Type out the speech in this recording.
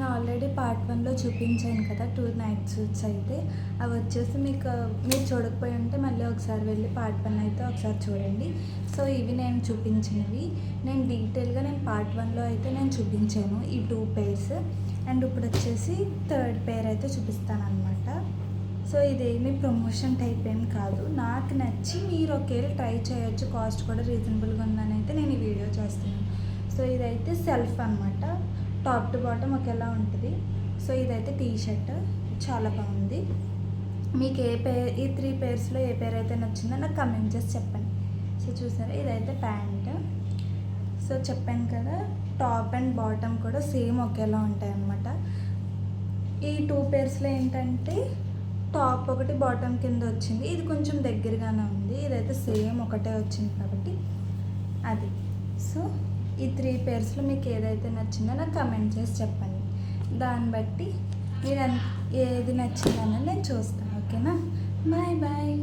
నేను already part 1లో చూపించాను కదా 2 నైట్ సూట్స్ అయితే. అవి వచ్చేసి మీరు చూడకపోయి ఉంటే మళ్ళీ ఒకసారి వెళ్ళి పార్ట్ 1 అయితే ఒకసారి చూడండి. సో ఇవి నేను చూపించినవి. నేను డీటెయిల్గా పార్ట్ 1లో అయితే నేను చూపించాను ఈ 2 పేర్స్. అండ్ ఇప్పుడు వచ్చేసి థర్డ్ పేర్ అయితే చూపిస్తాను అనమాట. సో ఇదేమి ప్రమోషన్ టైప్ ఏం కాదు, నాకు నచ్చి మీరు ఒకేలా ట్రై చేయొచ్చు, కాస్ట్ కూడా రీజనబుల్గా ఉందని అయితే నేను ఈ వీడియో చేస్తున్నాను. సో ఇదైతే సెల్ఫ్ అనమాట, టాప్ టు బాటమ్ ఒకేలా ఉంటుంది. సో ఇదైతే టీ షర్ట్ చాలా బాగుంది. మీకు ఈ 3 పేర్స్లో ఏ పేర్ అయితే నచ్చిందో నాకు కమెంట్ చేసి చెప్పండి. సో చూసారా, ఇదైతే ప్యాంట్. సో చెప్పాను కదా, టాప్ అండ్ బాటమ్ కూడా సేమ్ ఒకేలా ఉంటాయి అన్నమాట. ఈ 2 పేర్స్లో ఏంటంటే టాప్ ఒకటి బాటమ్ కింద వచ్చింది, ఇది కొంచెం దగ్గరగానే ఉంది. ఇదైతే సేమ్ ఒకటే వచ్చింది కాబట్టి అది. సో ఈ 3 పేర్స్లో మీకు ఏదైతే నచ్చిందో నాకు కమెంట్ చేసి చెప్పండి. దాన్ని బట్టి మీరు ఏది నచ్చిందన్నది నేను చూస్తాను. ఓకేనా, బాయ్ బాయ్.